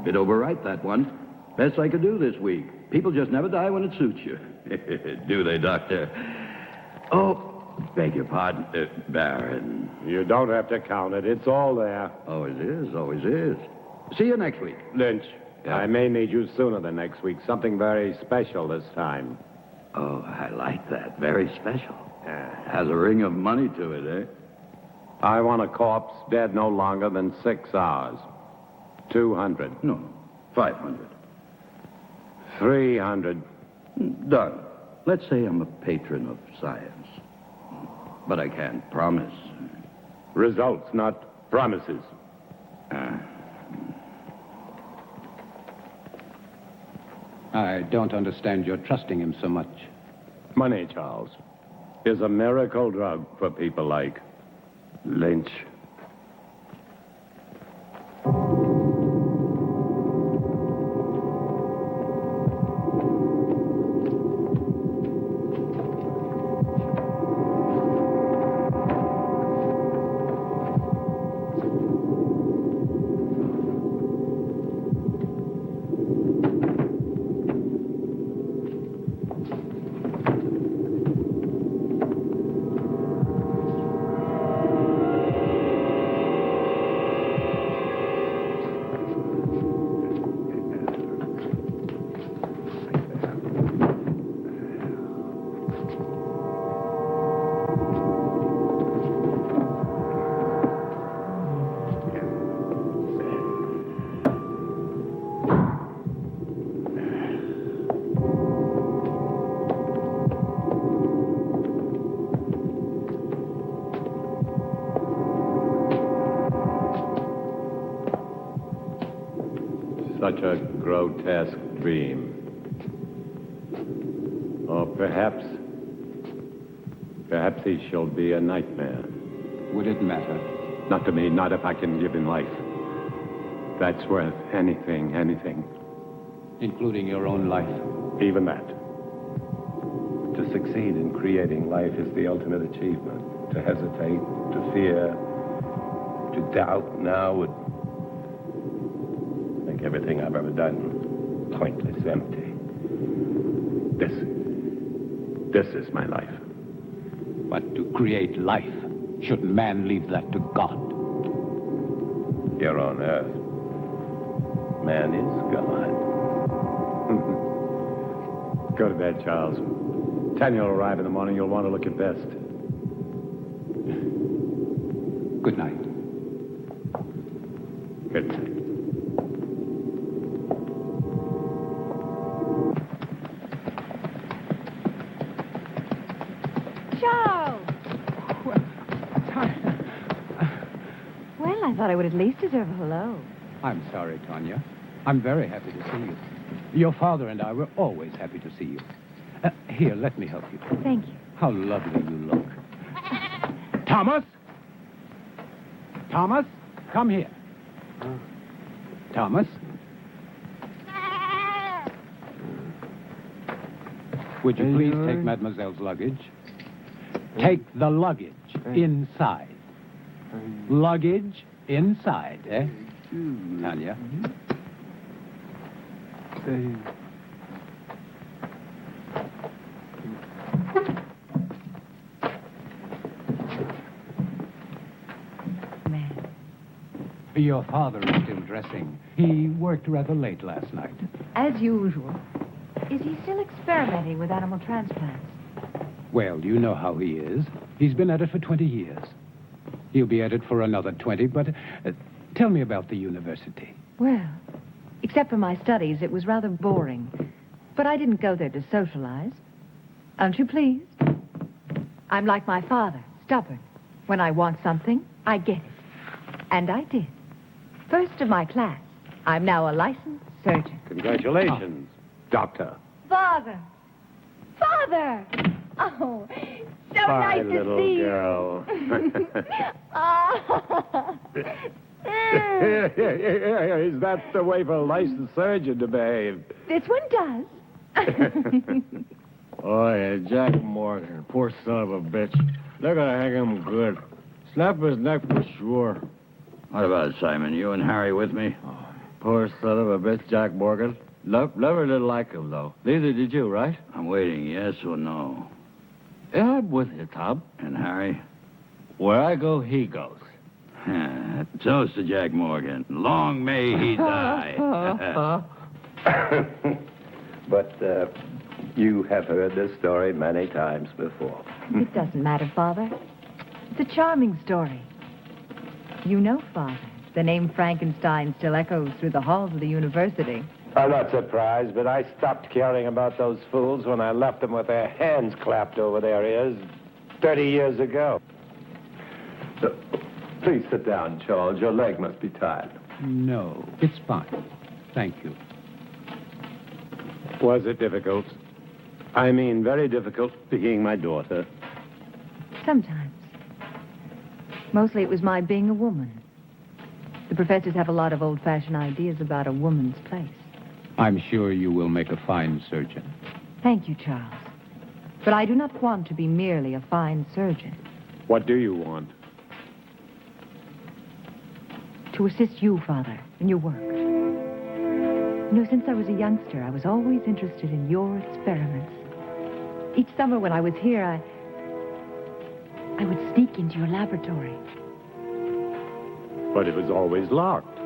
bit overripe, that one. Best I could do this week. People just never die when it suits you. Do they, Doctor? Oh, beg your pardon, Baron. You don't have to count it. It's all there. Always is, always is. See you next week. Lynch, Yeah. I may need you sooner than next week. Something very special this time. Oh, I like that. Very special. Has a ring of money to it, eh? I want a corpse dead no longer than 6 hours. 200. No, 500. 300. Done. Let's say I'm a patron of science. But I can't promise. Results, not promises. I don't understand your trusting him so much. Money, Charles, is a miracle drug for people like Lynch. Such a grotesque dream. Or perhaps he shall be a nightmare. Would it matter? Not to me, not if I can give him life. That's worth anything. Including your own life? Even that. To succeed in creating life is the ultimate achievement. To hesitate, to fear, to doubt now would make everything I've ever done pointless, empty. This is my life. But to create life, should man leave that to God? Here on Earth, man is God. Go to bed, Charles. Tanya will arrive in the morning. You'll want to look your best. Good night. Good night. Charles! Well, I thought I would at least deserve a hello. I'm sorry, Tanya. I'm very happy to see you. Your father and I were always happy to see you. Here, let me help you. Thank you. How lovely you look. Thomas? Thomas, come here. Thomas? Would you please take Mademoiselle's luggage? Take the luggage inside. Luggage inside, eh? Tanya? Your father is still dressing. He worked rather late last night. As usual. Is he still experimenting with animal transplants? Well, you know how he is. He's been at it for 20 years. He'll be at it for another 20, but tell me about the university. Well, except for my studies, it was rather boring. But I didn't go there to socialize. Aren't you pleased? I'm like my father, stubborn. When I want something, I get it. And I did. First of my class. I'm now a licensed surgeon. Congratulations, Doctor. Father! Father! Oh, so Bye, nice to little see girl. Oh. Is that the way for a licensed surgeon to behave? This one does. Oh, yeah, Jack Morgan. Poor son of a bitch. They're gonna hang him good. Snap his neck for sure. What about it, Simon? You and Harry with me? Poor son of a bitch, Jack Morgan. Never did like him, though. Neither did you, right? I'm waiting, yes or no. Yeah, I'm with you, Tom. And Harry? Where I go, he goes. Toast to Jack Morgan. Long may he die. But you have heard this story many times before. It doesn't matter, Father. It's a charming story. You know, Father, the name Frankenstein still echoes through the halls of the university. I'm not surprised, but I stopped caring about those fools when I left them with their hands clapped over their ears 30 years ago. So, please sit down, Charles. Your leg must be tired. No, it's fine. Thank you. Was it difficult? I mean, very difficult being my daughter. Sometimes. Mostly it was my being a woman. The professors have a lot of old-fashioned ideas about a woman's place. I'm sure you will make a fine surgeon. Thank you, Charles. But I do not want to be merely a fine surgeon. What do you want? To assist you, Father, in your work. You know, since I was a youngster, I was always interested in your experiments. Each summer when I was here, I would sneak into your laboratory. But it was always locked.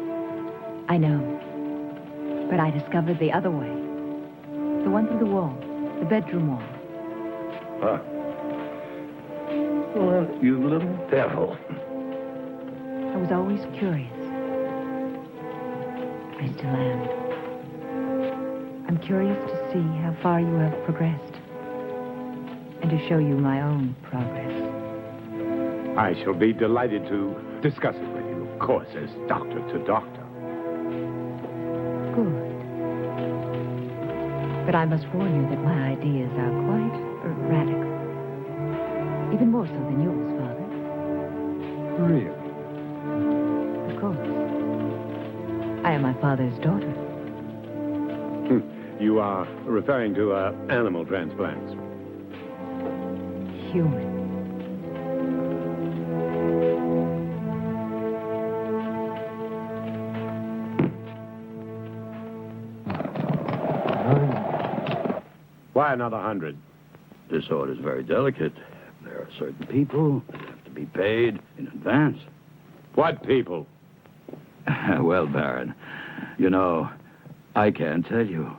I know. But I discovered the other way. The one through the wall. The bedroom wall. Huh. Well, you little devil. I was always curious. I still am. I'm curious to see how far you have progressed. And to show you my own progress. I shall be delighted to discuss it with you, of course, as doctor to doctor. Good. But I must warn you that my ideas are quite radical. Even more so than yours, Father. Really? Of course. I am my father's daughter. You are referring to animal transplants. Human. Why another 100? This order's very delicate. There are certain people that have to be paid in advance. What people? Well, Baron, you know, I can't tell you.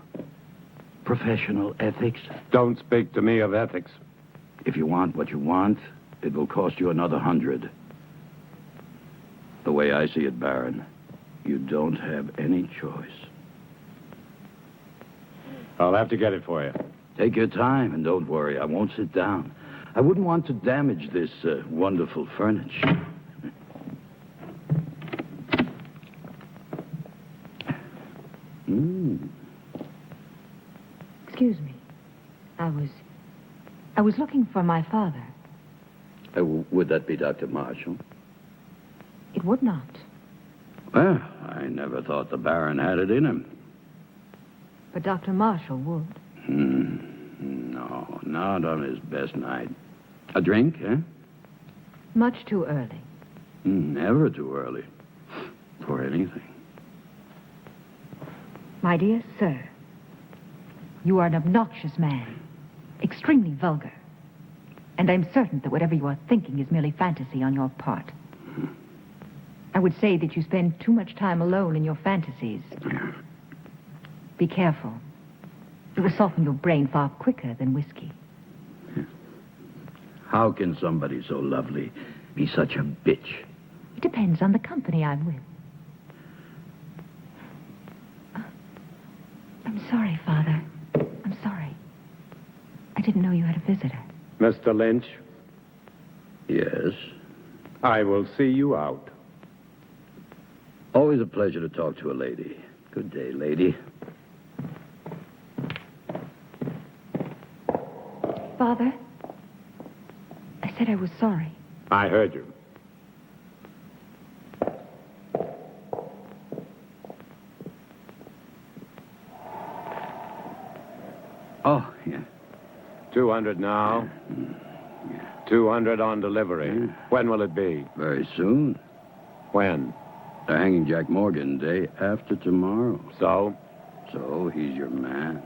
Professional ethics. Don't speak to me of ethics. If you want what you want, it will cost you another 100. The way I see it, Baron, you don't have any choice. I'll have to get it for you. Take your time, and don't worry, I won't sit down. I wouldn't want to damage this wonderful furniture. Excuse me. I was looking for my father. Would that be Dr. Marshall? It would not. Well, I never thought the Baron had it in him. But Dr. Marshall would. No, not on his best night. A drink, eh? Much too early. Never too early. For anything. My dear sir, you are an obnoxious man. Extremely vulgar. And I'm certain that whatever you are thinking is merely fantasy on your part. I would say that you spend too much time alone in your fantasies. Be careful. It will soften your brain far quicker than whiskey. How can somebody so lovely be such a bitch? It depends on the company I'm with. I'm sorry, Father. I'm sorry. I didn't know you had a visitor. Mr. Lynch, Yes. I will see you out. Always a pleasure to talk to a lady. Good day, lady. Father, I said I was sorry. I heard you. Oh, yeah. 200 now. 200 on delivery. When will it be? Very soon. When? They're hanging Jack Morgan day after tomorrow. So? So he's your man.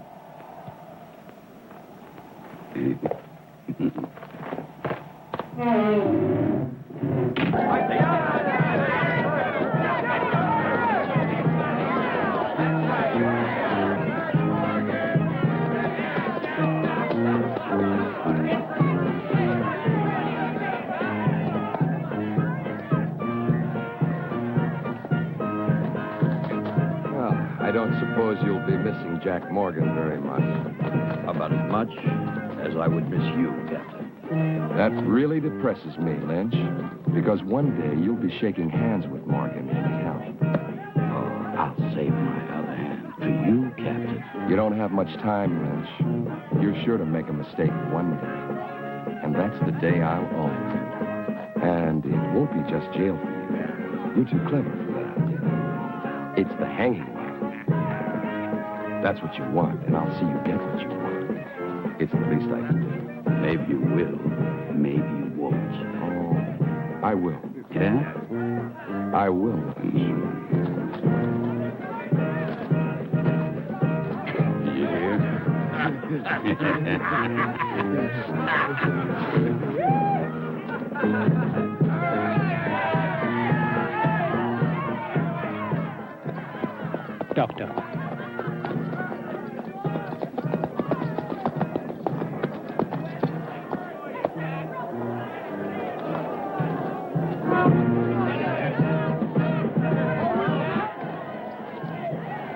I don't suppose you'll be missing Jack Morgan very much. About as much as I would miss you, Captain. That really depresses me, Lynch, because one day you'll be shaking hands with Morgan anyhow. Oh, I'll save my other hand for you, Captain. You don't have much time, Lynch. You're sure to make a mistake one day, and that's the day I'll own you. And it won't be just jail for you. You're too clever for that. It's the hanging. That's what you want, and I'll see you get what you want. It's the least I can do. Maybe you will, maybe you won't. Oh, I will. Yeah? I will. Doctor.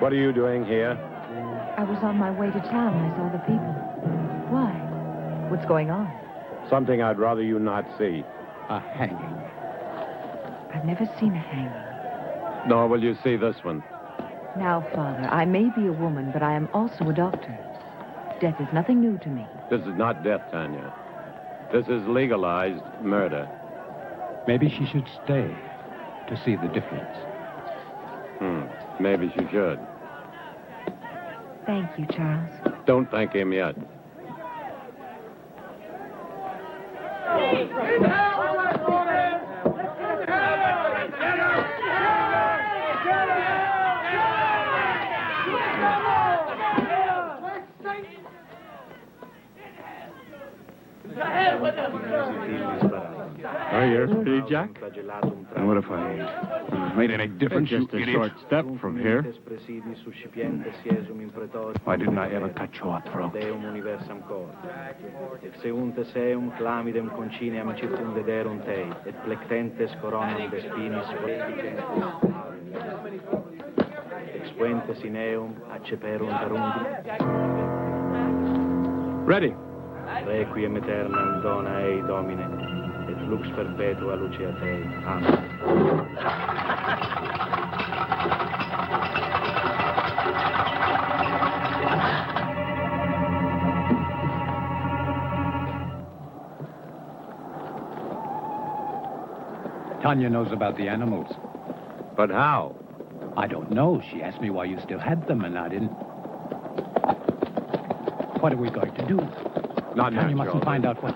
What are you doing here? I was on my way to town. I saw the people. Why? What's going on? Something I'd rather you not see. A hanging. I've never seen a hanging. Nor will you see this one. Now, Father, I may be a woman, but I am also a doctor. Death is nothing new to me. This is not death, Tanya. This is legalized murder. Maybe she should stay to see the difference. Maybe she should. Thank you, Charles. Don't thank him yet. Are you ready, Jack? And what if I made any difference, you Just a idiot? short step from here. Why didn't I ever cut your throat? Exeunte seum clamidem conciniam circumdederum tei, et plectentes coronam de spinis expuentes in eum acceperunt arundi. Ready. Requiem aeternam dona ei, Domine, et lux perpetua lucia tei. Amen. Tanya knows about the animals. But how? I don't know. She asked me why you still had them, and I didn't. What are we going to do? Not now, Tanya mustn't Charles. find out what...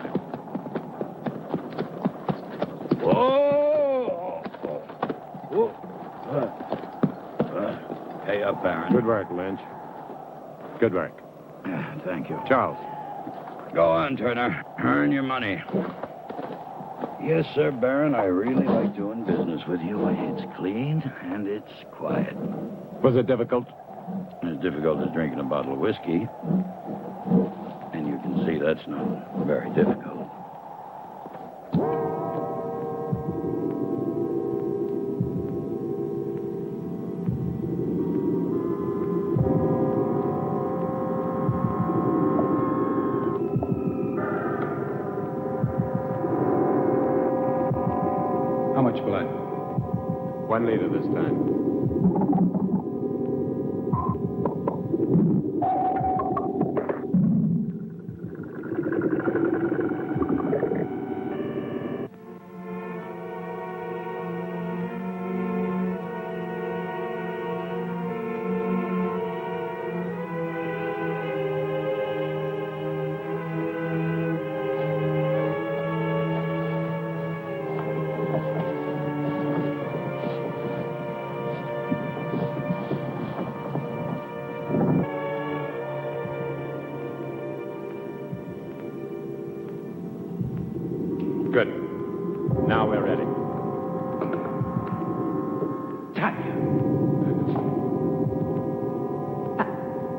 Whoa! Hey up, Baron. Good work, Lynch. Good work. Thank you. Charles. Go on, Turner. Earn your money. Yes, sir, Baron. I really like doing business with you. It's clean and it's quiet. Was it difficult? As difficult as drinking a bottle of whiskey. And you can see that's not very difficult. How much blood? 1 liter this time. Good. Now we're ready. Tanya.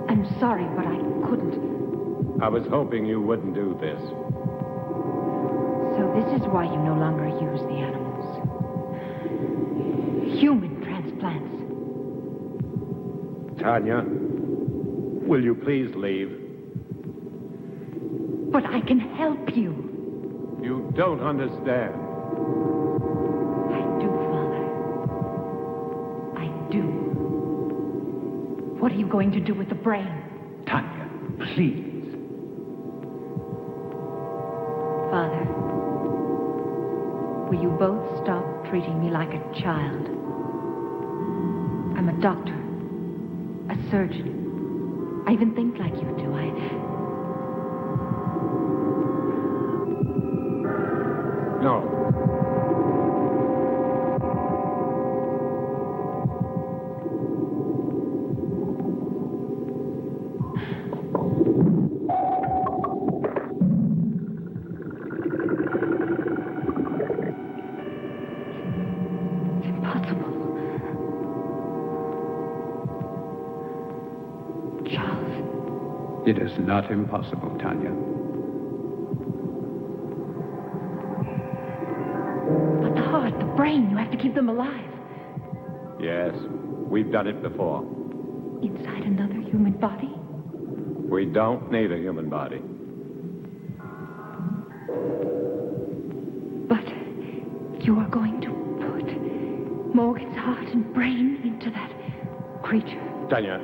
I'm sorry, but I couldn't. I was hoping you wouldn't do this. So this is why you no longer use the animals. Human transplants. Tanya, will you please leave? But I can help you. You don't understand. I do, Father. I do. What are you going to do with the brain? Tanya, please. Father, will you both stop treating me like a child? I'm a doctor, a surgeon. I even think like you do. No. It's impossible. Charles. It is not impossible, Tanya. But the heart, the brain, you have to keep them alive. Yes, we've done it before. Inside another human body? We don't need a human body. But you are going to put Morgan's heart and brain into that creature. Tanya,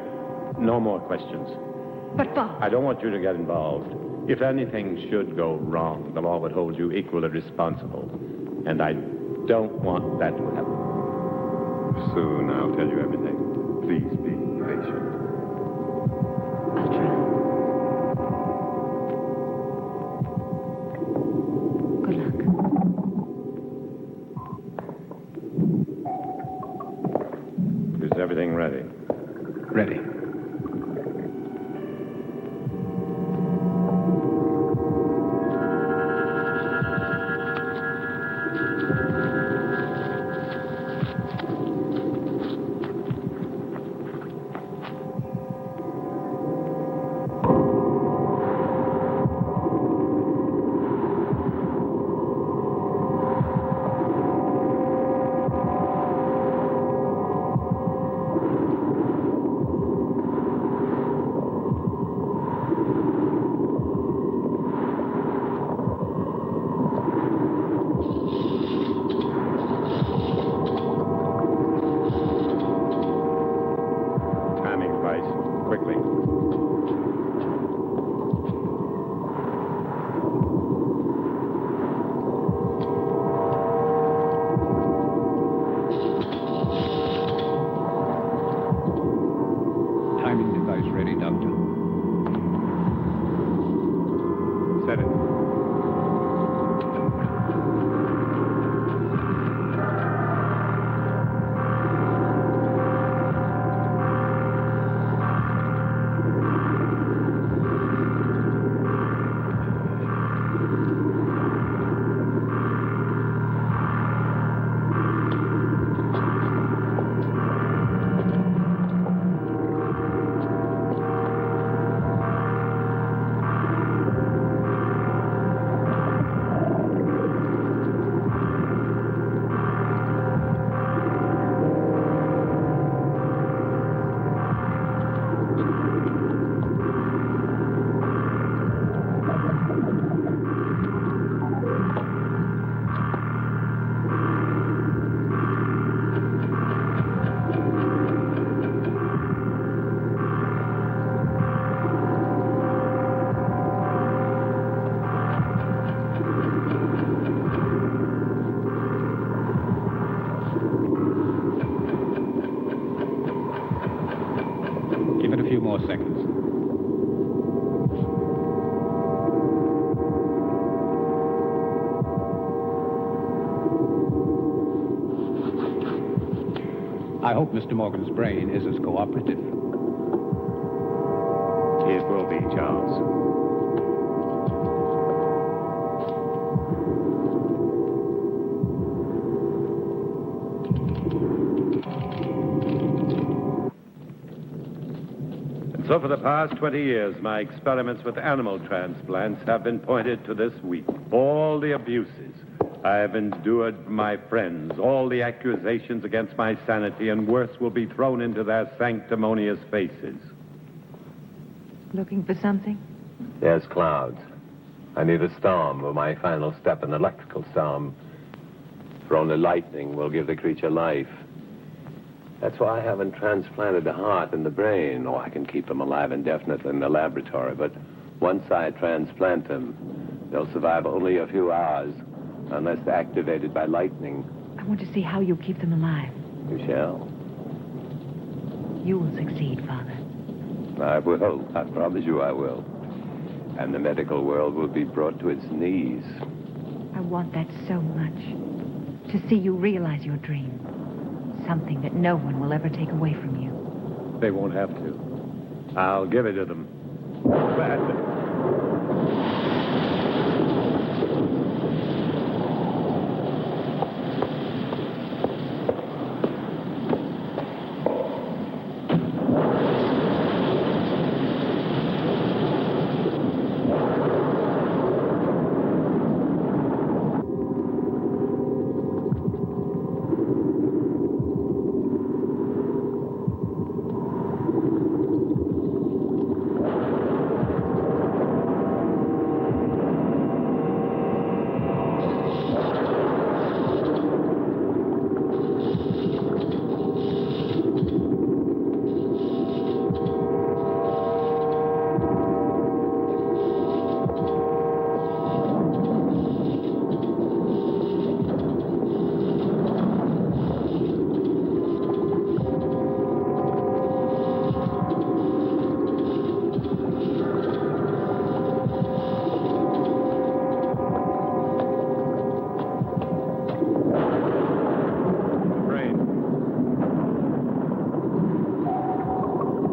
no more questions. But Bob, I don't want you to get involved. If anything should go wrong, the law would hold you equally responsible. And I don't want that to happen. Soon I'll tell you everything. Please be patient. I'll try. Good luck. Is everything ready? Ready. Quickly. Timing device ready, Doctor. Set it. Give it a few more seconds. I hope Mr. Morgan's brain is as cooperative. It will be, Charles. So for the past 20 years, my experiments with animal transplants have been pointed to this week. All the abuses I have endured from my friends, all the accusations against my sanity, and worse will be thrown into their sanctimonious faces. Looking for something? Yes, clouds. I need a storm for my final step, an electrical storm. For only lightning will give the creature life. That's why I haven't transplanted the heart and the brain. Oh, I can keep them alive indefinitely in the laboratory, but once I transplant them, they'll survive only a few hours, unless activated by lightning. I want to see how you keep them alive. You shall. You will succeed, Father. I will. I promise you I will. And the medical world will be brought to its knees. I want that so much. To see you realize your dream. Something that no one will ever take away from you. They won't have to. I'll give it to them. Badly.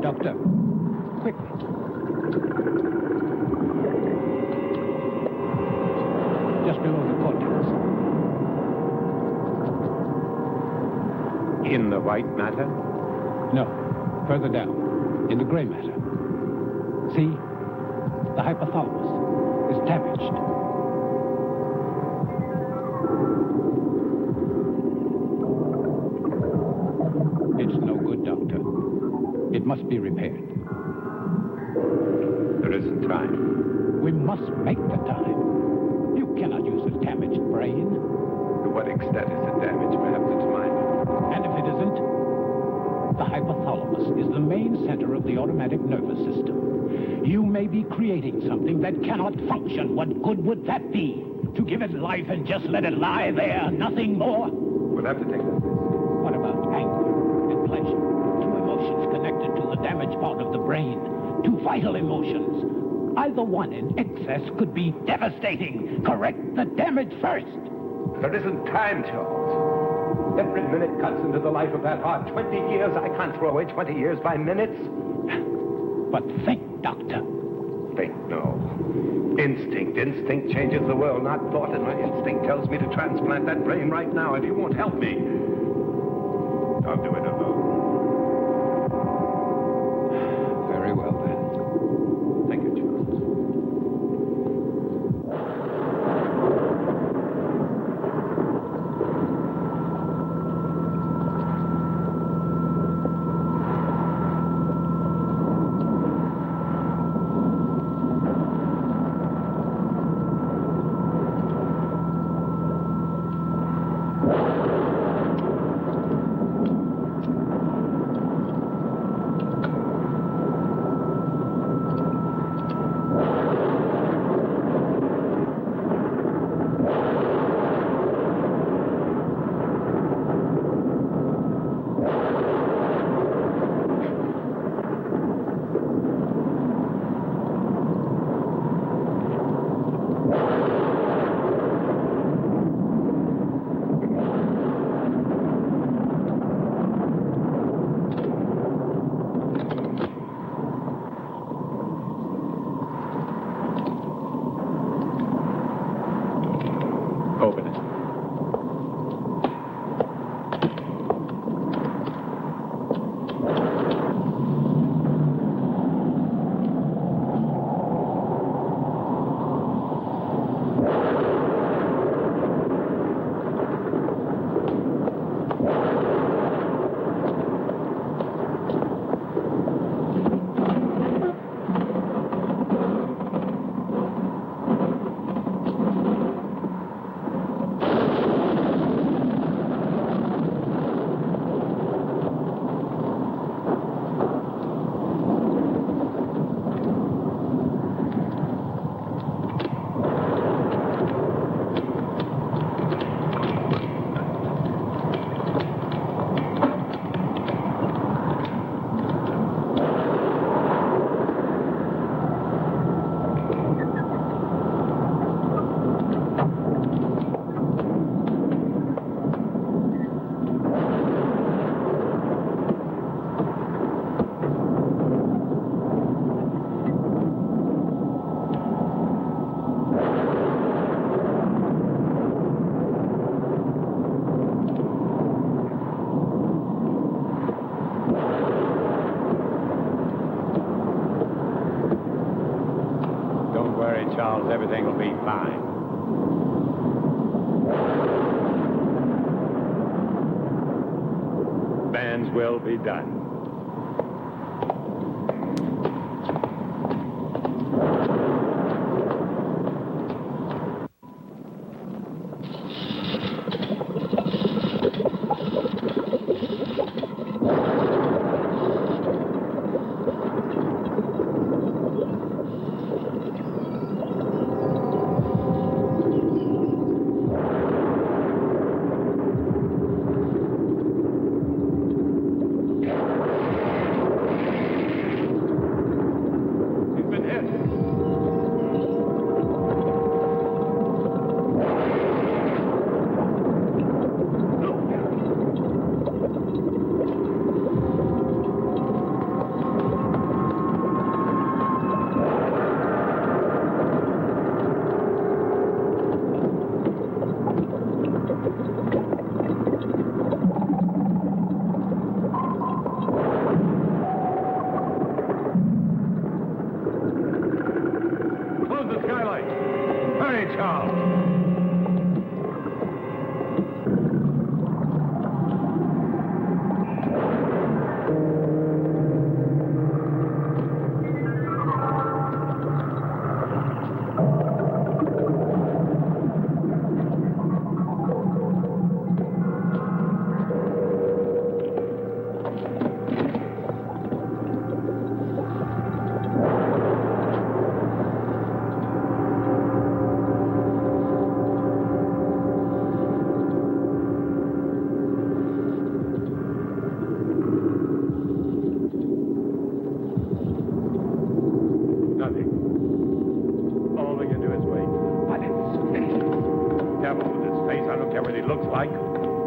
Doctor, quickly. Just below the cortex. In the white matter? No, further down, in the gray matter. See? The hypothalamus is damaged. It's no good, Doctor. It must be repaired. There isn't time. We must make the time. You cannot use a damaged brain. To what extent is it damaged? Perhaps it's minor. And if it isn't, the hypothalamus is the main center of the automatic nervous system. You may be creating something that cannot function. What good would that be? To give it life and just let it lie there, nothing more? We'll have to take this. What about anger and pleasure? Two emotions connected to the damaged part of the brain. Two vital emotions. Either one in excess could be devastating. Correct the damage first. There isn't time, Charles. Every minute cuts into the life of that heart. 20 years. I can't throw away 20 years by minutes. But think, Doctor. Think, no. Instinct. Instinct changes the world, not thought. And my instinct tells me to transplant that brain right now. If you won't help me, I'll do it alone. Very well, then. Thank you, Charles. worry, Charles. Everything will be fine. Man's will be done.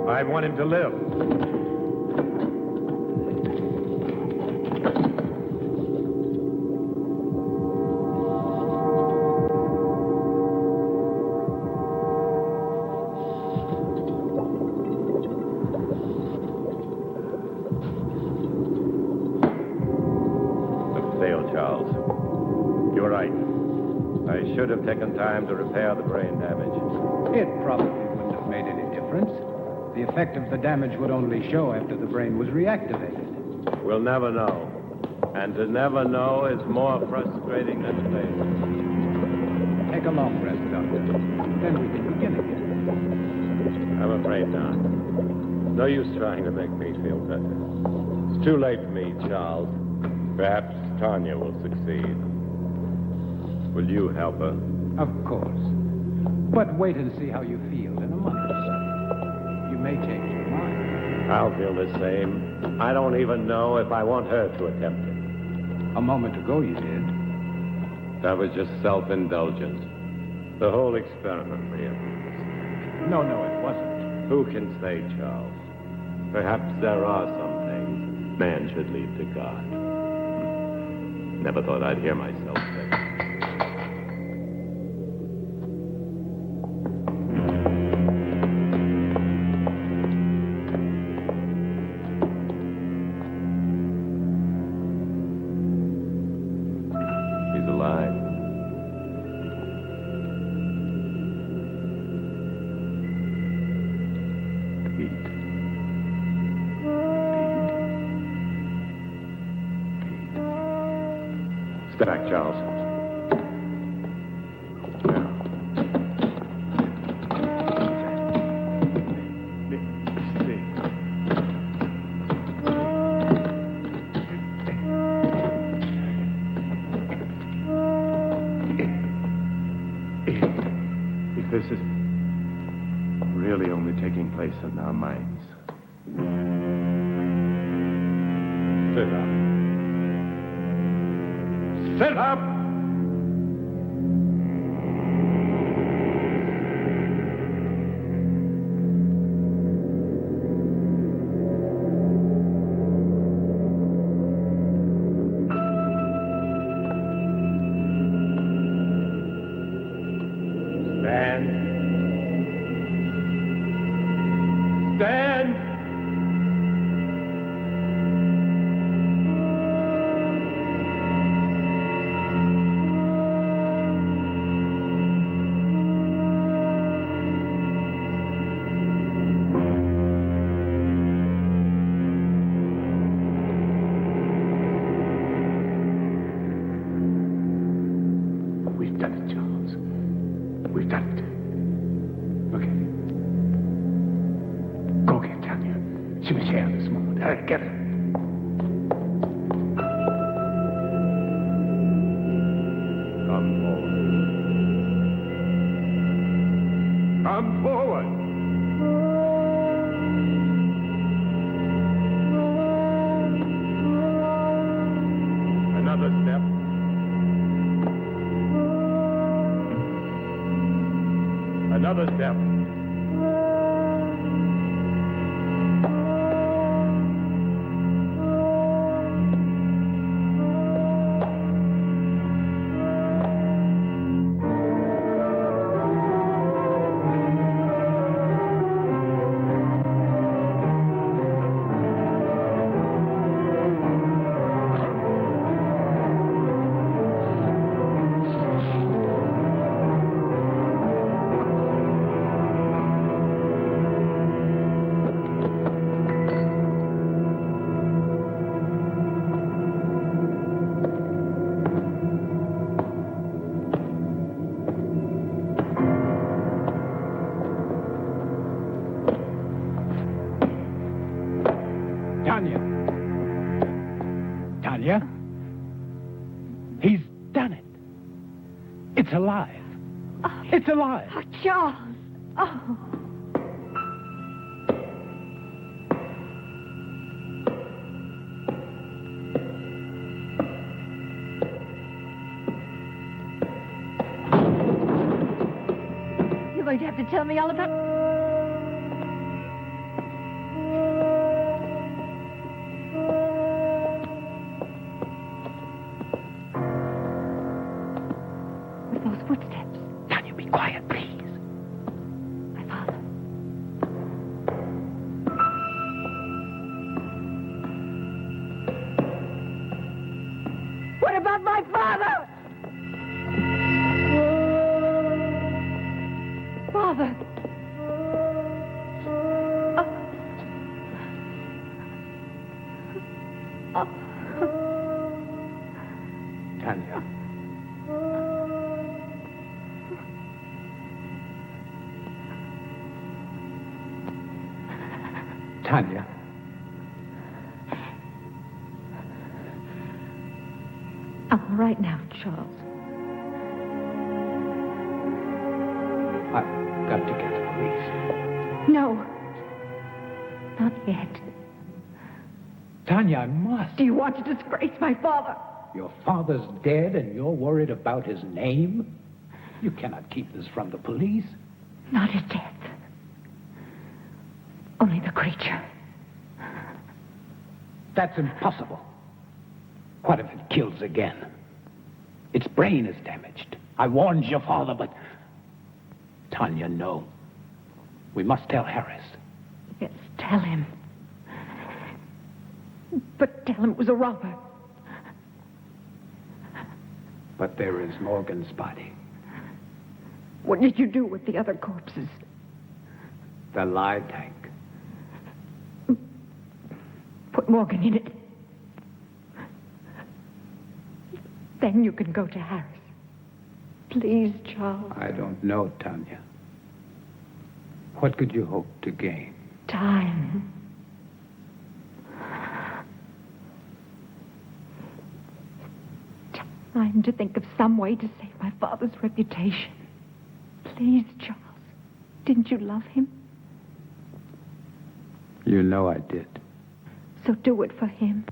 I want him to live. I've failed, Charles. You're right. I should have taken time to repair the brain damage. It probably wouldn't have made any difference. The effect of the damage would only show after the brain was reactivated. We'll never know. And to never know is more frustrating than failure. Take a long rest, Doctor. Then we can begin again. I'm afraid not. No use trying to make me feel better. It's too late for me, Charles. Perhaps Tanya will succeed. Will you help her? Of course. But wait and see how you feel in a month or so. You may change your mind. I'll feel the same. I don't even know if I want her to attempt it. A moment ago you did. That was just self-indulgence. The whole experiment, really. No, it wasn't. Who can say, Charles? Perhaps there are some things man should leave to God. Never thought I'd hear myself say it. Step back, Charles. If this is really only taking place in our minds. Sit up. Sit up! Stand. Stand! Come forward. Another step. Another step. Tanya. Tanya? He's done it. It's alive. Oh, It's alive. oh, Charles. Oh. You're going to have to tell me all about... Those footsteps. Tanya, be quiet, please. My father. What about my father? Father. Tanya. Tanya. I'm all right now, Charles. I've got to get the police. No. Not yet. Tanya, I must. Do you want to disgrace my father? Your father's dead and you're worried about his name? You cannot keep this from the police. Not his death. Only the creature. That's impossible. What if it kills again? Its brain is damaged. I warned your father, but... Tanya, no. We must tell Harris. Yes, tell him. But tell him it was a robber. But there is Morgan's body. What did you do with the other corpses? The lie tank. Put Morgan in it. Then you can go to Harris. Please, Charles. I don't know, Tanya. What could you hope to gain? Time. Time to think of some way to save my father's reputation. Please, Charles. Didn't you love him? You know I did. So do it for him.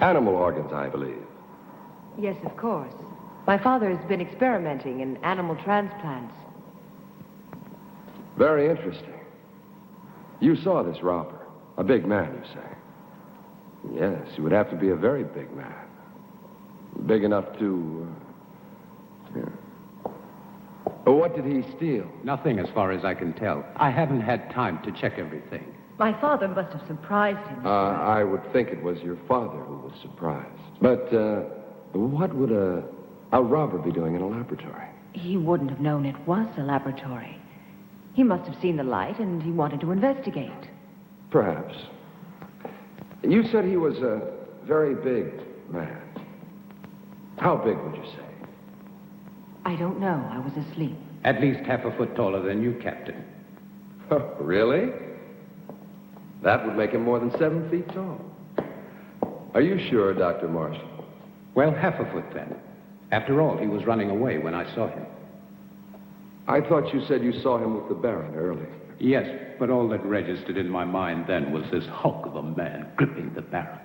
Animal organs, I believe. Yes, of course. My father has been experimenting in animal transplants. Very interesting. You saw this robber. A big man, you say. Yes, he would have to be a very big man. Big enough to... But what did he steal? Nothing as far as I can tell. I haven't had time to check everything. My father must have surprised him. I would think it was your father who was surprised. But what would a robber be doing in a laboratory? He wouldn't have known it was a laboratory. He must have seen the light and he wanted to investigate. Perhaps. You said he was a very big man. How big would you say? I don't know. I was asleep. At least half a foot taller than you, Captain. Oh, really? That would make him more than 7 feet tall. Are you sure, Dr. Marshall? Well, half a foot then. After all, he was running away when I saw him. I thought you said you saw him with the Baron earlier. Yes, but all that registered in my mind then was this hulk of a man gripping the Baron.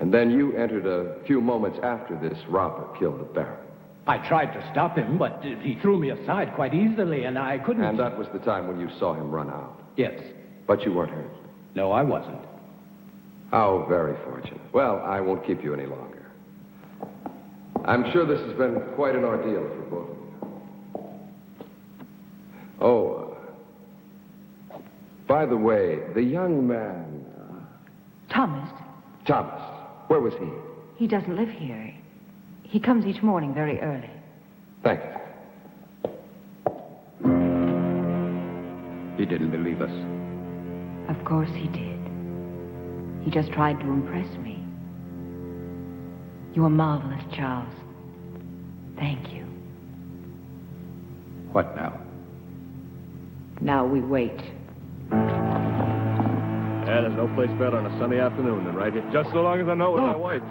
And then you entered a few moments after this robber killed the Baron. I tried to stop him, but he threw me aside quite easily, and I couldn't... And that was the time when you saw him run out? Yes. But you weren't hurt? No, I wasn't. How very fortunate. Well, I won't keep you any longer. I'm sure this has been quite an ordeal for both of you. Oh, by the way, the young man... Thomas. Thomas. Where was he? He doesn't live here. He comes each morning very early. Thank you. He didn't believe us. Of course he did. He just tried to impress me. You were marvelous, Charles. Thank you. What now? Now we wait. Yeah, there's no place better on a sunny afternoon than right here. Just so long as I know with my wife.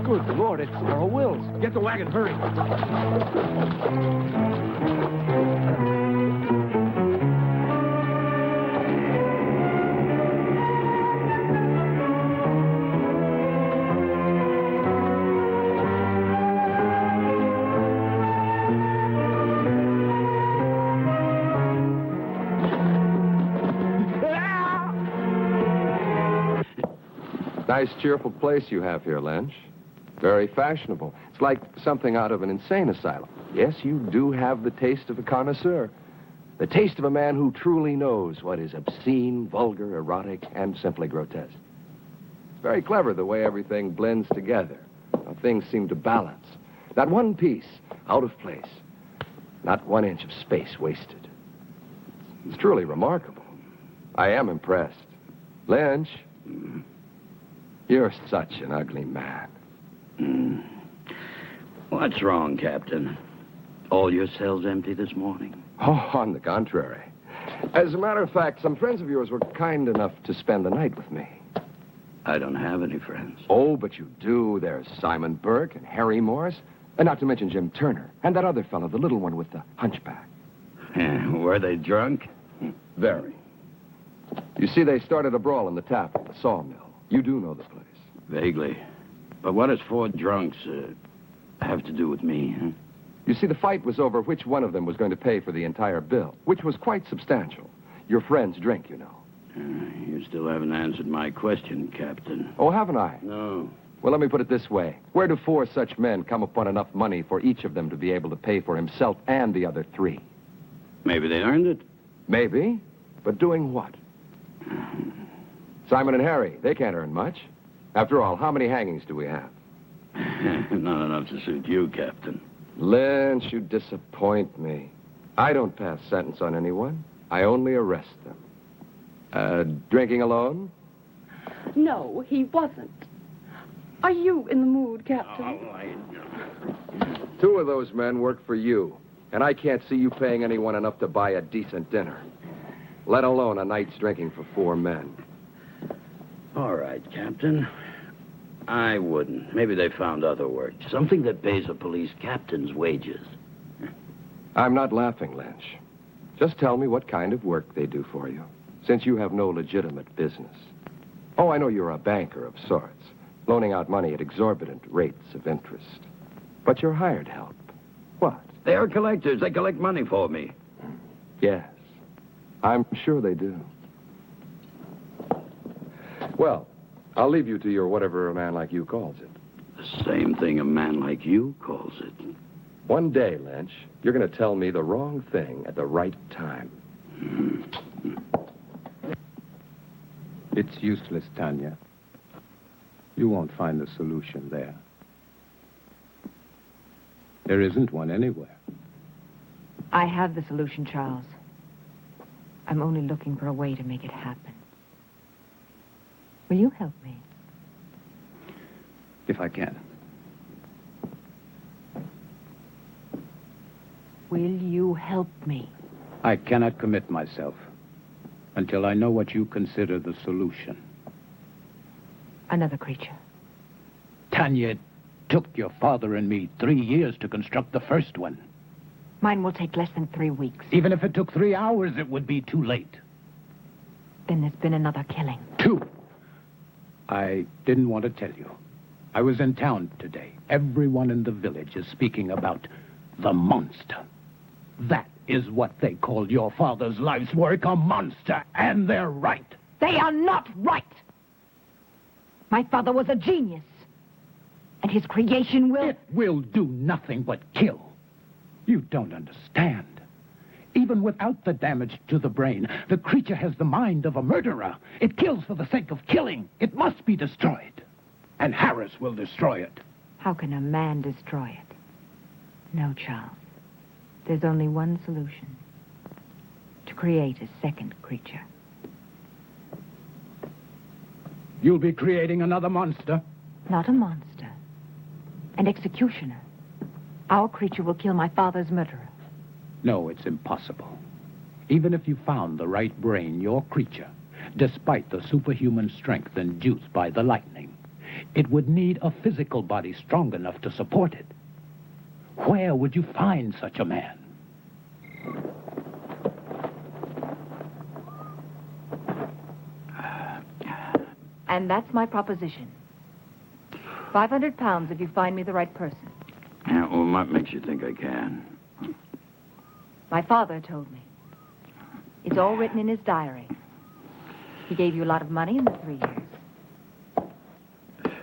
Good Lord, it's Earl Wills. Get the wagon, hurry. Nice, cheerful place you have here, Lynch. Very fashionable. It's like something out of an insane asylum. Yes, you do have the taste of a connoisseur. The taste of a man who truly knows what is obscene, vulgar, erotic, and simply grotesque. It's very clever the way everything blends together. How things seem to balance. Not one piece out of place. Not 1 inch of space wasted. It's truly remarkable. I am impressed. Lynch, you're such an ugly man. What's wrong, Captain? All your cells empty this morning? Oh, on the contrary. As a matter of fact, some friends of yours were kind enough to spend the night with me. I don't have any friends. Oh, but you do. There's Simon Burke and Harry Morris, and not to mention Jim Turner, and that other fellow, the little one with the hunchback. Were they drunk? Very. You see, they started a brawl in the tap at the sawmill. You do know the place. Vaguely. But what does 4 drunks have to do with me, huh? You see, the fight was over which one of them was going to pay for the entire bill, which was quite substantial. Your friend's drink, you know. You still haven't answered my question, Captain. Oh, haven't I? No. Well, let me put it this way. Where do 4 such men come upon enough money for each of them to be able to pay for himself and the other 3? Maybe they earned it. Maybe. But doing what? Simon and Harry, they can't earn much. After all, how many hangings do we have? Not enough to suit you, Captain. Lynch, you disappoint me. I don't pass sentence on anyone. I only arrest them. Drinking alone? No, he wasn't. Are you in the mood, Captain? 2 of those men work for you, and I can't see you paying anyone enough to buy a decent dinner, let alone a night's drinking for 4 men. All right, Captain. I wouldn't. Maybe they found other work. Something that pays a police captain's wages. I'm not laughing, Lynch. Just tell me what kind of work they do for you, since you have no legitimate business. Oh, I know you're a banker of sorts, loaning out money at exorbitant rates of interest. But you're hired help. What? They're collectors. They collect money for me. Yes, I'm sure they do. Well, I'll leave you to your whatever a man like you calls it. The same thing a man like you calls it. One day, Lynch, you're going to tell me the wrong thing at the right time. It's useless, Tanya. You won't find a solution there. There isn't one anywhere. I have the solution, Charles. I'm only looking for a way to make it happen. Will you help me? If I can. Will you help me? I cannot commit myself until I know what you consider the solution. Another creature. Tanya, it took your father and me 3 years to construct the first one. Mine will take less than 3 weeks. Even if it took 3 hours, it would be too late. Then there's been another killing. 2. I didn't want to tell you. I was in town today. Everyone in the village is speaking about the monster. That is what they called your father's life's work, a monster, and they're right. They are not right! My father was a genius. And his creation will... It will do nothing but kill. You don't understand. Even without the damage to the brain, the creature has the mind of a murderer. It kills for the sake of killing. It must be destroyed. And Harris will destroy it. How can a man destroy it? No, Charles. There's only one solution. To create a second creature. You'll be creating another monster? Not a monster. An executioner. Our creature will kill my father's murderer. No, it's impossible. Even if you found the right brain, your creature, despite the superhuman strength induced by the lightning, it would need a physical body strong enough to support it. Where would you find such a man? And that's my proposition. 500 pounds if you find me the right person. Yeah, well, what makes you think I can? My father told me. It's all written in his diary. He gave you a lot of money in the 3 years.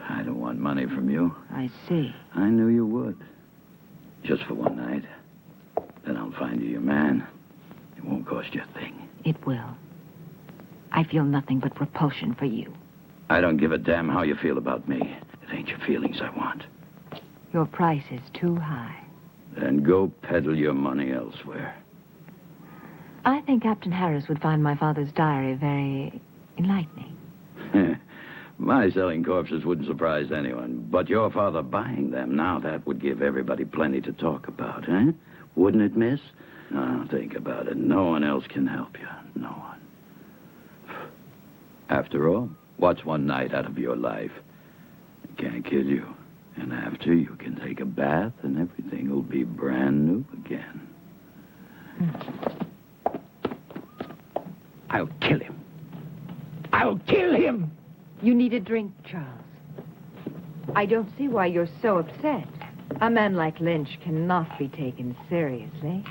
I don't want money from you. I see. I knew you would. Just for one night. Then I'll find you your man. It won't cost you a thing. It will. I feel nothing but repulsion for you. I don't give a damn how you feel about me. It ain't your feelings I want. Your price is too high. Then go peddle your money elsewhere. I think Captain Harris would find my father's diary very enlightening. My selling corpses wouldn't surprise anyone. But your father buying them, now that would give everybody plenty to talk about, eh? Wouldn't it, miss? No, think about it. No one else can help you. No one. After all, what's one night out of your life? It can't kill you. And after, you can take a bath and everything will be brand new again. I'll kill him. I'll kill him! You need a drink, Charles. I don't see why you're so upset. A man like Lynch cannot be taken seriously.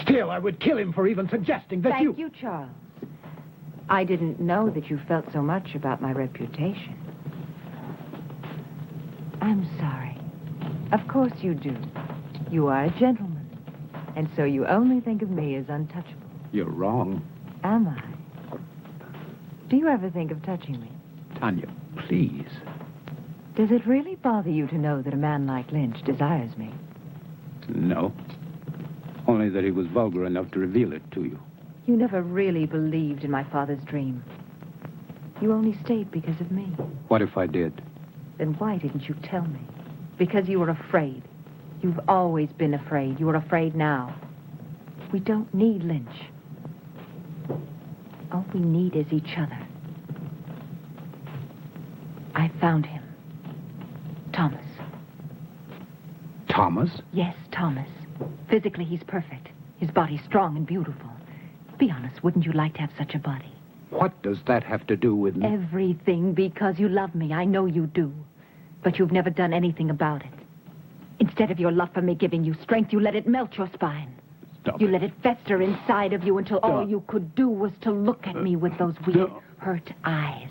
Still, I would kill him for even suggesting that Thank you, Charles. I didn't know that you felt so much about my reputation. I'm sorry. Of course you do. You are a gentleman. And so you only think of me as untouchable. You're wrong. Am I? Do you ever think of touching me? Tanya, please. Does it really bother you to know that a man like Lynch desires me? No. Only that he was vulgar enough to reveal it to you. You never really believed in my father's dream. You only stayed because of me. What if I did? Then why didn't you tell me? Because you were afraid. You've always been afraid. You are afraid now. We don't need Lynch. All we need is each other. I found him. Thomas. Thomas? Yes, Thomas. Physically, he's perfect. His body's strong and beautiful. Be honest, wouldn't you like to have such a body? What does that have to do with me? Everything, because you love me. I know you do. But you've never done anything about it. Instead of your love for me giving you strength, you let it melt your spine. Stop You it. let it fester inside of you until all you could do was to look at me with those weak, hurt eyes.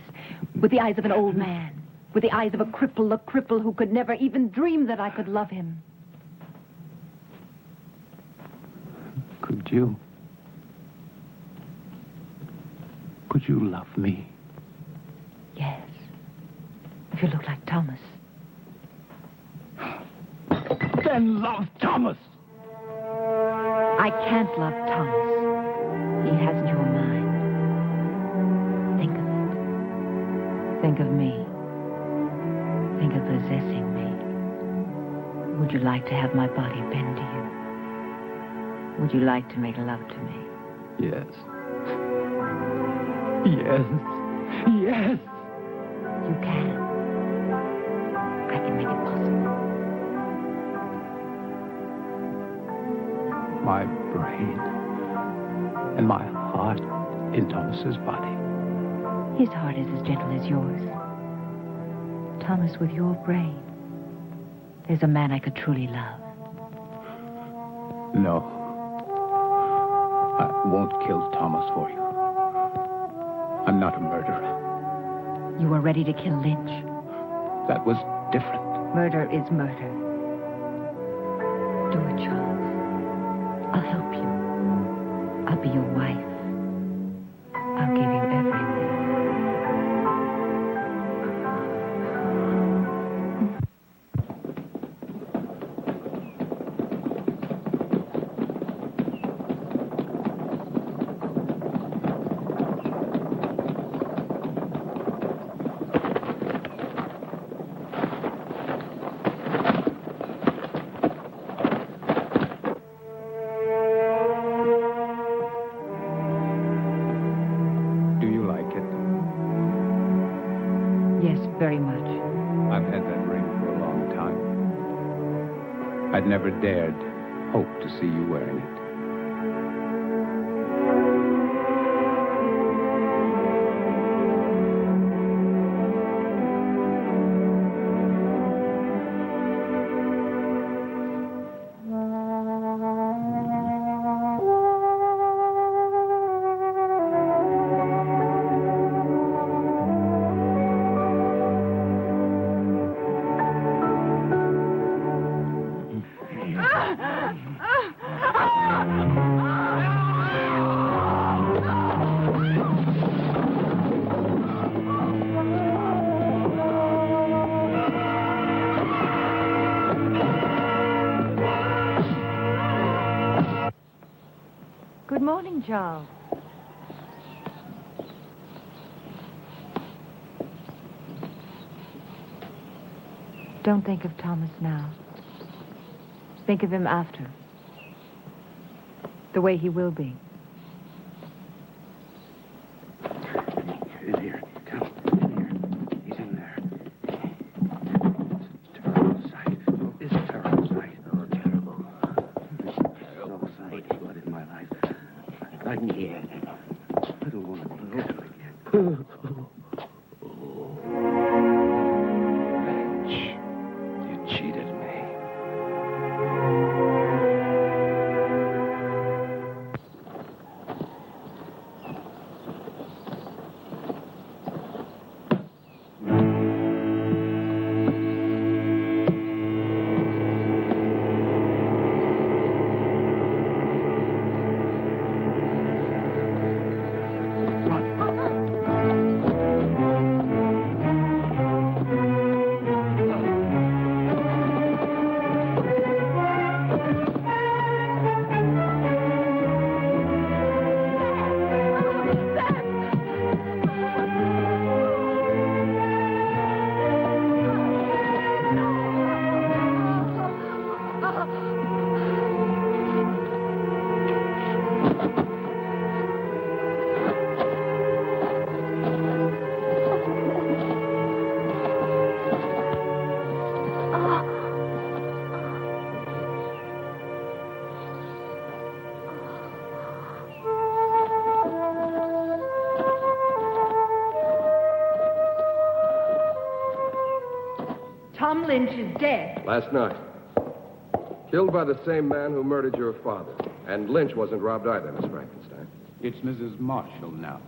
With the eyes of an old man. With the eyes of a cripple who could never even dream that I could love him. Could you? Could you love me? Yes. If you look like Thomas. Then love Thomas! I can't love Thomas. He hasn't your mind. Think of it. Think of me. Think of possessing me. Would you like to have my body bend to you? Would you like to make love to me? Yes. Yes. Yes. You can. I can make it possible. My brain and my heart in Thomas's body. His heart is as gentle as yours. Thomas, with your brain, there's a man I could truly love. No. I won't kill Thomas for you. I'm not a murderer. You were ready to kill Lynch. That was different. Murder is murder. Do it, Charles. I'll help you. I'll be your wife. I'll give you everything. Very much. I've had that ring for a long time. I'd never dared hope to see you wearing it. Good morning, Charles. Don't think of Thomas now. Think of him after. The way he will be. In here. Come. In here. He's in there. It's a terrible sight. It's a terrible sight. Oh, terrible. So much blood in my life. I'm here. I don't want to look at him again. Lynch, you cheated me. Tom Lynch is dead. Last night. Killed by the same man who murdered your father. And Lynch wasn't robbed either, Miss Frankenstein. It's Mrs. Marshall now.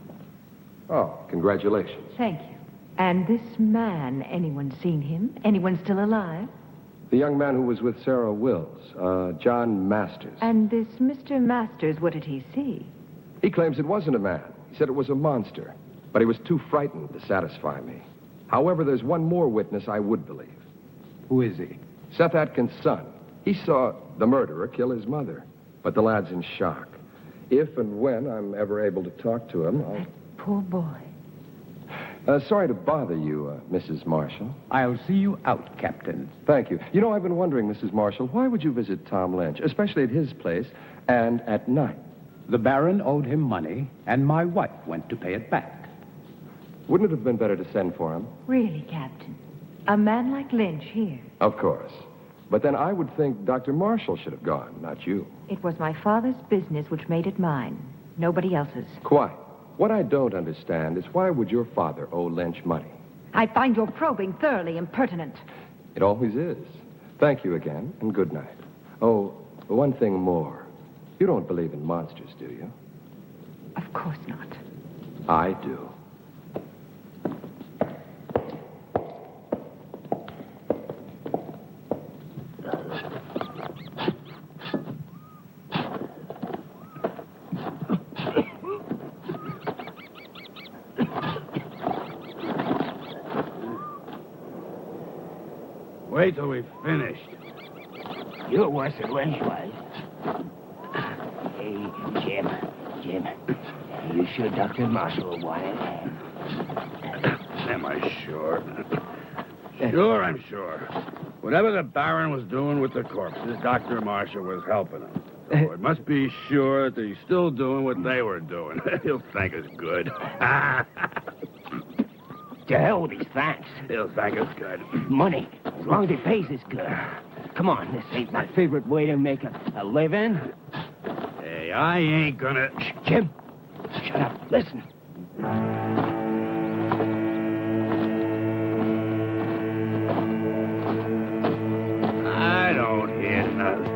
Oh, congratulations. Thank you. And this man, anyone seen him? Anyone still alive? The young man who was with Sarah Wills, John Masters. And this Mr. Masters, what did he see? He claims it wasn't a man. He said it was a monster. But he was too frightened to satisfy me. However, there's one more witness I would believe. Who is he? Seth Atkins' son. He saw the murderer kill his mother. But the lad's in shock. If and when I'm ever able to talk to him, I'll... That poor boy. Sorry to bother you, Mrs. Marshall. I'll see you out, Captain. Thank you. You know, I've been wondering, Mrs. Marshall, why would you visit Tom Lynch, especially at his place, and at night? The Baron owed him money, and my wife went to pay it back. Wouldn't it have been better to send for him? Really, Captain? A man like Lynch here? Of course. But then I would think Dr. Marshall should have gone, not you. It was my father's business which made it mine. Nobody else's. Quite. What I don't understand is why would your father owe Lynch money? I find your probing thoroughly impertinent. It always is. Thank you again, and good night. Oh, one thing more. You don't believe in monsters, do you? Of course not. I do. Wait till we've finished. You're worse than Lynch was. Hey, Jim. You sure Dr. Marshall wanted? Am I sure? Sure, I'm sure. Whatever the Baron was doing with the corpses, Dr. Marshall was helping him. So it must be sure that he's still doing what they were doing. He'll thank us good. To hell with his thanks. He'll thank us good. Money, as long as it pays us good. Come on, this ain't my favorite way to make a living. Hey, I ain't gonna... Shh, Jim. Shut up. Listen. I don't hear nothing.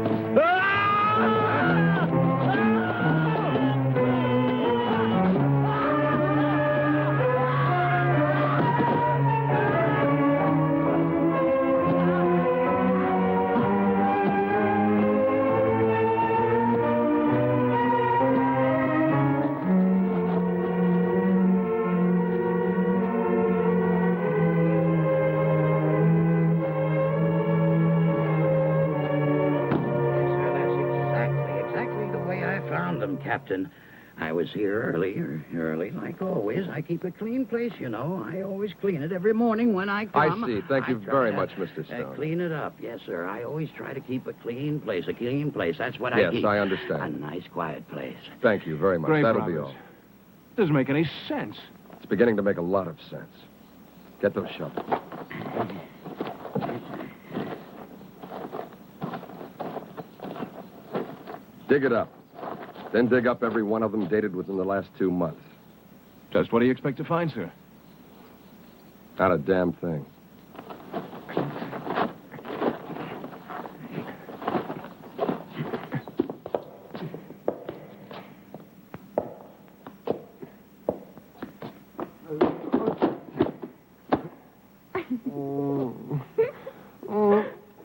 Captain. I was here early, like always. I keep a clean place, you know. I always clean it every morning when I come. I see. Thank you very much, Mr. Stone. Clean it up. Yes, sir. I always try to keep a clean place. That's what I keep. Yes, I understand. A nice, quiet place. Thank you very much. Great That'll promise. be all. Doesn't make any sense. It's beginning to make a lot of sense. Get those shovels. Dig it up. Then dig up every one of them dated within the last 2 months. Just what do you expect to find, sir? Not a damn thing.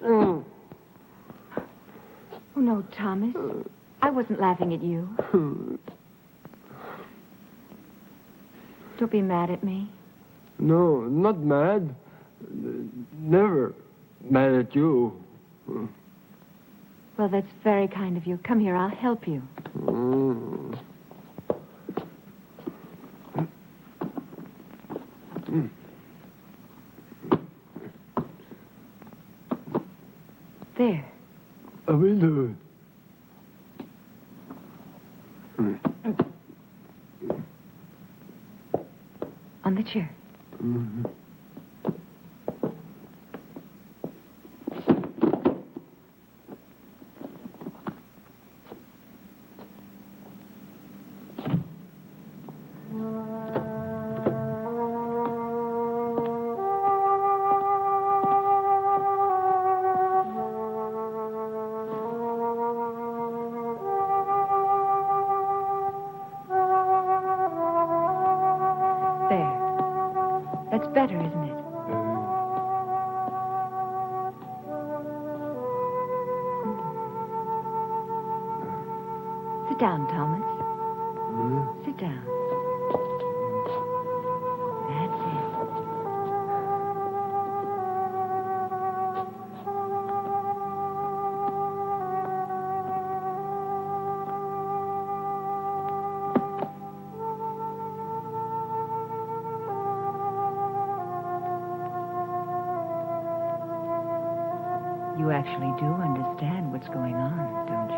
Oh, no, Thomas. I wasn't laughing at you. Don't be mad at me. No, not mad. Never mad at you. Well, that's very kind of you. Come here, I'll help you. There. I will do it. On the chair. Mm-hmm. That's better, isn't it? Sit down, Thomas. Sit down. That's it. You actually do understand what's going on, don't you?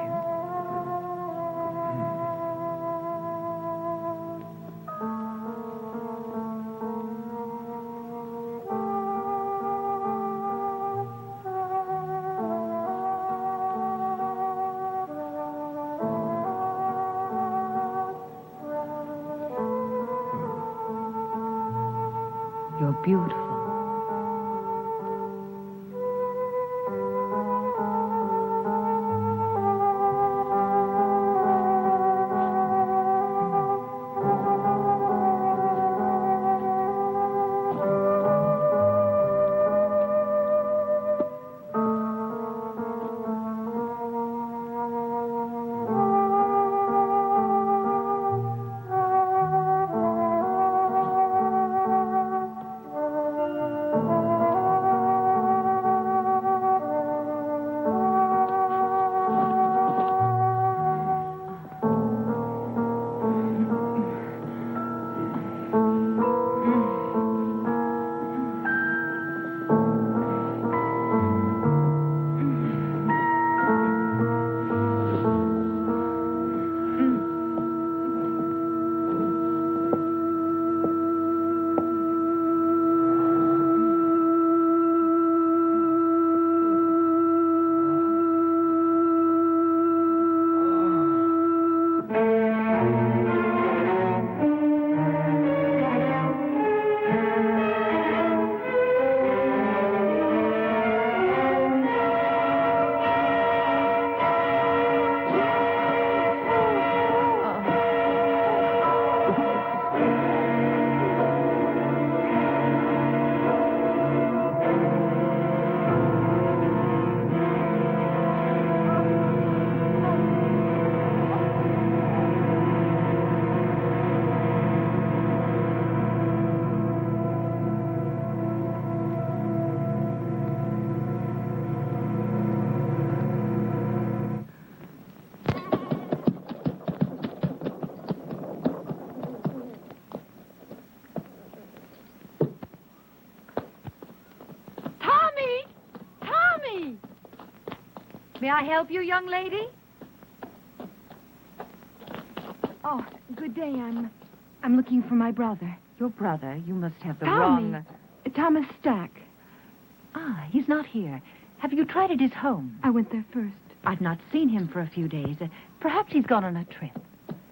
You're beautiful. May I help you, young lady? Oh, good day. I'm looking for my brother. Your brother? You must have the Tommy. wrong... Thomas Stack. Ah, he's not here. Have you tried at his home? I went there first. I've not seen him for a few days. Perhaps he's gone on a trip.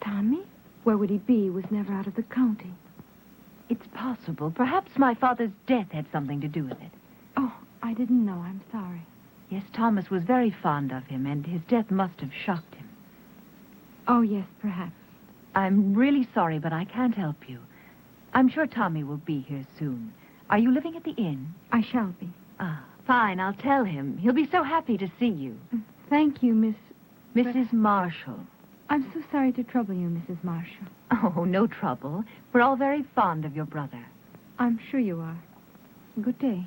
Tommy? Where would he be? He was never out of the county. It's possible. Perhaps my father's death had something to do with it. Oh, I didn't know. I'm sorry. Yes, Thomas was very fond of him, and his death must have shocked him. Oh, yes, perhaps. I'm really sorry, but I can't help you. I'm sure Tommy will be here soon. Are you living at the inn? I shall be. Ah, fine. I'll tell him. He'll be so happy to see you. Thank you, Mrs. Marshall. I'm so sorry to trouble you, Mrs. Marshall. Oh, no trouble. We're all very fond of your brother. I'm sure you are. Good day.